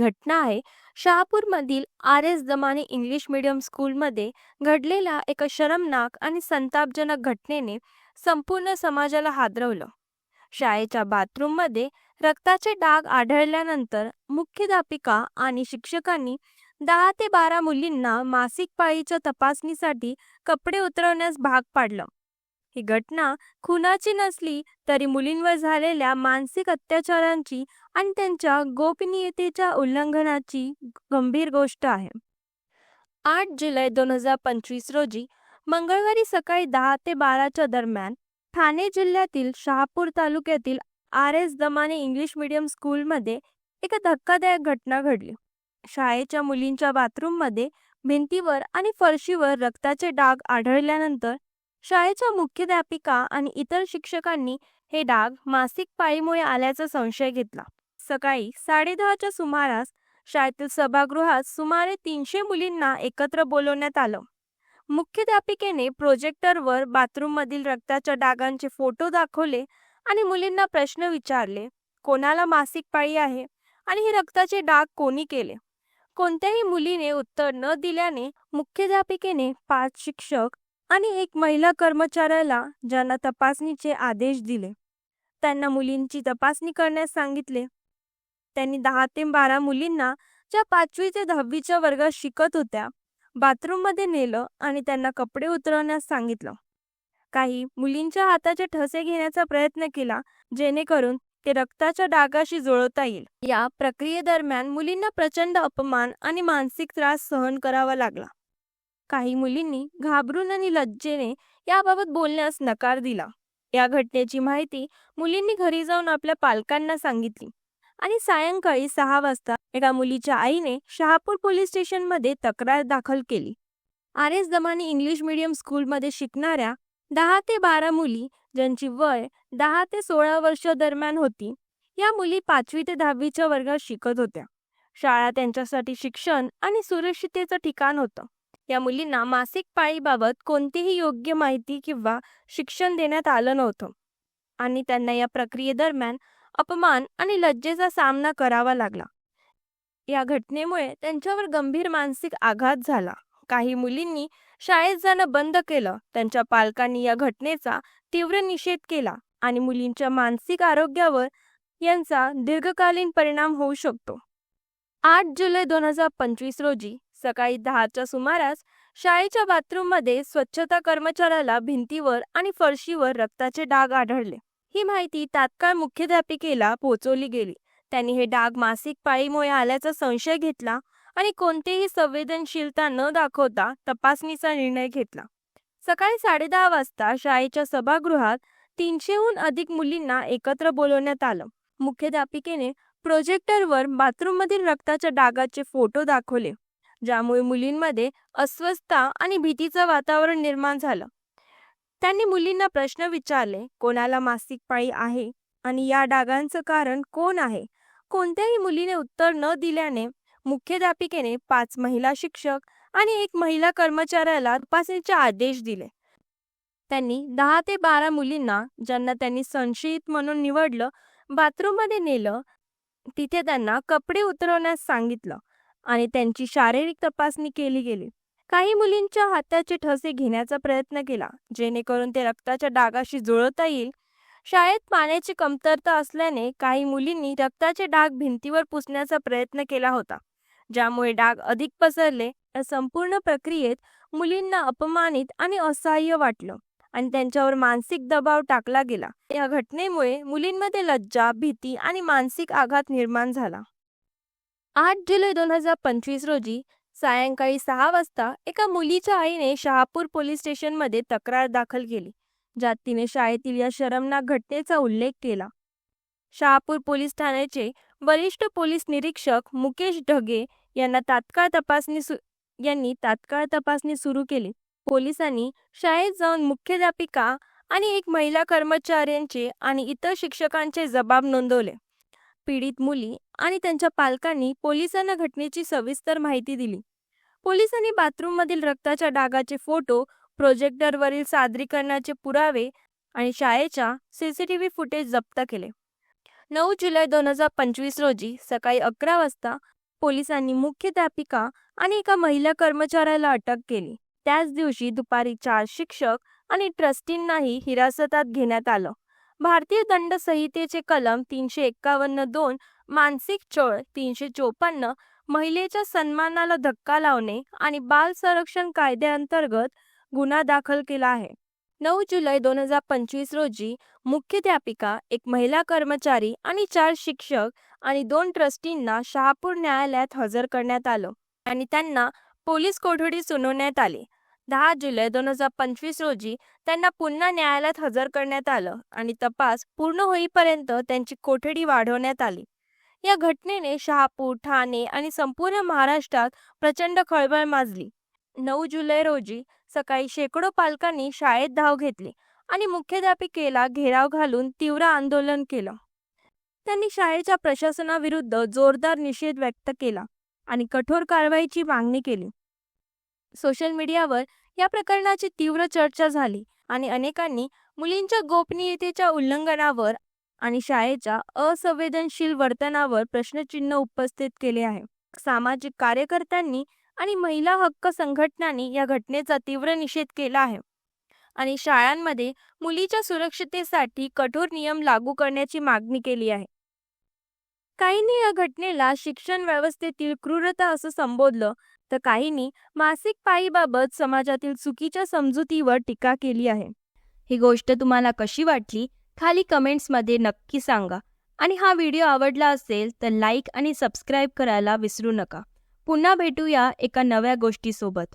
घटना आहे शहापूरमधील RS Damani English medium स्कूलमध्ये घडलेल्या एका शरमनाक आणि संतापजनक घटनेने संपूर्ण समाजाला हादरवलं. शाळेच्या बाथरूममध्ये रक्ताचे डाग आढळल्यानंतर मुख्याध्यापिका आणि शिक्षकांनी 10 ते 12 मुलींना मासिक पाळीच्या तपासणीसाठी कपडे उतरवण्यास भाग पाडलं. ही घटना खुनाची नसली तरी मुलींवर झालेल्या मानसिक अत्याचारांची आणि त्यांच्या गोपनीयतेच्या उल्लंघनाची गंभीर गोष्ट आहे. 8 जुलै 2025 रोजी मंगळवारी सकाळी 10 ते 12च्या दरम्यान ठाणे जिल्ह्यातील शहापूर तालुक्यातील RS दमाने इंग्लिश मीडियम स्कूलमध्ये एक धक्कादायक घटना घडली. शाळेच्या मुलींच्या बाथरूममध्ये भिंतीवर आणि फरशीवर रक्ताचे डाग आढळल्यानंतर शाळेच्या मुख्याध्यापिका आणि इतर शिक्षकांनी हे डाग मासिक पाळीमुळे आल्याचा संशय घेतला. सकाळी 10:30च्या सुमारास शाळेतील सभागृहात सुमारे 300 मुलींना एकत्र बोलवण्यात आलं. मुख्याध्यापिकेने प्रोजेक्टरवर बाथरूममधील रक्ताच्या डागांचे फोटो दाखवले आणि मुलींना प्रश्न विचारले, कोणाला मासिक पाळी आहे आणि हे रक्ताचे डाग कोणी केले. कोणत्याही मुलीने उत्तर न दिल्याने मुख्याध्यापिकेने 5 शिक्षक आणि 1 महिला कर्मचाऱ्याला ज्यांना तपासणीचे आदेश दिले त्यांना मुलींची तपासणी करण्यास सांगितले. त्यांनी 10 ते 12 मुलींना ज्या 5वी ते 10वीच्या वर्गात शिकत होत्या बाथरूममध्ये नेलं आणि त्यांना कपडे उतरवण्यास सांगितलं. काही मुलींच्या हाताचे ठसे घेण्याचा प्रयत्न केला जेणेकरून ते रक्ताच्या डागाशी जुळवता येईल. या प्रक्रियेदरम्यान मुलींना प्रचंड अपमान आणि मानसिक त्रास सहन करावा लागला. काही मुलींनी घाबरून आणि लज्जेने याबाबत बोलण्यास नकार दिला. या घटनेची माहिती मुलींनी घरी जाऊन आपल्या पालकांना सांगितली आणि सायंकाळी 6 वाजता एका मुलीच्या आईने शहापूर पोलीस स्टेशनमध्ये तक्रार दाखल केली. RS दमानी इंग्लिश मीडियम स्कूलमध्ये शिकणाऱ्या 10 ते 12 मुली ज्यांची वय 10 ते 16 वर्ष दरम्यान होती, या मुली 5वी ते 10वीच्या वर्गात शिकत होत्या. शाळा त्यांच्यासाठी शिक्षण आणि सुरक्षिततेचं ठिकाण होतं. या मुलींना मासिक पाळीबाबत कोणतीही योग्य माहिती किंवा शिक्षण देण्यात आलं नव्हतं आणि त्यांना या प्रक्रियेदरम्यान अपमान आणि लज्जेचा सामना करावा लागला. या घटनेमुळे त्यांच्यावर गंभीर मानसिक आघात झाला. काही मुलींनी शाळेत जाणं बंद केलं. त्यांच्या पालकांनी या घटनेचा तीव्र निषेध केला आणि मुलींच्या मानसिक आरोग्यावर यांचा दीर्घकालीन परिणाम होऊ शकतो. 8 जुलै 2025 रोजी सकाळी 10च्या सुमारास शाळेच्या बाथरूममध्ये स्वच्छता कर्मचाऱ्याला भिंतीवर आणि फरशीवर रक्ताचे डाग आढळले. ही माहिती तात्काळ मुख्याध्यापिकेला पोहोचवली गेली. त्यांनी हे डाग मासिक पाळीमुळे आल्याचा संशय घेतला आणि कोणतीही संवेदनशीलता न दाखवता तपासणीचा निर्णय घेतला. सकाळी 10:30 वाजता शाळेच्या सभागृहात 300हून अधिक मुलींना एकत्र बोलवण्यात आलं. मुख्याध्यापिकेने प्रोजेक्टरवर बाथरूममधील रक्ताच्या डागाचे फोटो दाखवले, ज्यामुळे मुलींमध्ये अस्वस्थता आणि भीतीचं वातावरण निर्माण झालं. त्यांनी मुलींना प्रश्न विचारले, कोणाला मासिक पाळी आहे आणि या डागांचं कारण कोण आहे. कोणत्याही मुलीने उत्तर न दिल्याने मुख्याध्यापिकेने 5 महिला शिक्षक आणि 1 महिला कर्मचाऱ्याला तपासणीचे आदेश दिले. त्यांनी 10 ते 12 मुलींना ज्यांना त्यांनी संशयित म्हणून निवडलं बाथरूममध्ये नेलं. तिथे त्यांना कपडे उतरवण्यास सांगितलं आणि त्यांची शारीरिक तपासणी केली गेली. काही मुलींच्या हाताचे ठसे घेण्याचा प्रयत्न केला जेणेकरून ते रक्ताच्या डागाशी जुळवता येईल. शाळेत पाण्याची कमतरता असल्याने काही मुलींनी रक्ताचे डाग भिंतीवर पुसण्याचा प्रयत्न केला होता, ज्यामुळे डाग अधिक पसरले. या संपूर्ण प्रक्रियेत मुलींना अपमानित आणि असहाय्य वाटलं आणि त्यांच्यावर मानसिक दबाव टाकला गेला. या घटनेमुळे मुलींमध्ये लज्जा, भीती आणि मानसिक आघात निर्माण झाला. 8 जुलै 2025 रोजी सायंकाळी 6 वाजता एका मुलीच्या आईने शहापूर पोलीस स्टेशनमध्ये तक्रार दाखल केली, ज्यात तिने शाळेतील या शरमनाक घटनेचा उल्लेख केला. शहापूर पोलीस ठाण्याचे वरिष्ठ पोलीस निरीक्षक मुकेश ढगे यांनी तात्काळ तपासणी सुरू केली. पोलिसांनी शाळेत जाऊन मुख्याध्यापिका आणि 1 महिला कर्मचाऱ्यांचे आणि इतर शिक्षकांचे जबाब नोंदवले. पीडित मुली आणि त्यांच्या पालकांनी पोलिसांना घटनेची सविस्तर माहिती दिली. पोलिसांनी बाथरूममधील रक्ताच्या डागाचे फोटो, प्रोजेक्टरवरील सादरीकरणाचे पुरावे आणि शाळेच्या CCTV फुटेज जप्त केले. 9 जुलै 2025 रोजी सकाळी 11 वाजता पोलिसांनी मुख्याध्यापिका आणि एका महिला कर्मचाऱ्याला अटक केली. त्याच दिवशी दुपारी 4 शिक्षक आणि ट्रस्टींनाही हिरासतात घेण्यात आलं. भारतीय दंड संहितेचे कलम 351(2) मानसिक छळ, 354 महिलेच्या सन्मानाला धक्का लावणे आणि बाल संरक्षण कायद्याअंतर्गत गुन्हा दाखल केला आहे. 9 जुलै 2025 रोजी मुख्याध्यापिका, एक महिला कर्मचारी आणि 4 शिक्षक आणि 2 ट्रस्टींना शहापूर न्यायालयात हजर करण्यात आलं आणि त्यांना पोलीस कोठडी सुनावण्यात आली. 10 जुलै 2025 रोजी त्यांना पुन्हा न्यायालयात हजर करण्यात आलं आणि तपास पूर्ण होईपर्यंत त्यांची कोठडी वाढवण्यात आली. या घटनेने शहापूर, ठाणे आणि संपूर्ण महाराष्ट्रात प्रचंड खळबळ माजली. 9 जुलै रोजी सकाळी शेकडो पालकांनी शाळेत धाव घेतली आणि मुख्याध्यापिकेला घेराव घालून तीव्र आंदोलन केलं. त्यांनी शाळेच्या प्रशासनाविरुद्ध जोरदार निषेध व्यक्त केला आणि कठोर कारवाईची मागणी केली. सोशल मीडियावर या प्रकरणाची तीव्र चर्चा झाली आणि अनेकांनी मुलींच्या गोपनीयतेच्या उल्लंघनावर आणि शाळेच्या असंवेदनशील वर्तनावर प्रश्नचिन्ह उपस्थित केले आहे. सामाजिक कार्यकर्त्यांनी आणि महिला हक्क संघटनांनी या घटनेचा तीव्र निषेध केला आहे आणि शाळांमध्ये मुलीच्या सुरक्षिततेसाठी कठोर नियम लागू करण्याची मागणी केली आहे. काहींनी या घटनेला शिक्षण व्यवस्थेतील क्रूरता असं संबोधलं, तर काहींनी मासिक पाळीबाबत समाजातील चुकीच्या समजुतीवर टीका केली आहे. ही गोष्ट तुम्हाला कशी वाटली खाली कमेंट्समध्ये नक्की सांगा आणि हा व्हिडिओ आवडला असेल तर लाईक आणि सबस्क्राईब करायला विसरू नका. पुन्हा भेटूया एका नव्या गोष्टीसोबत.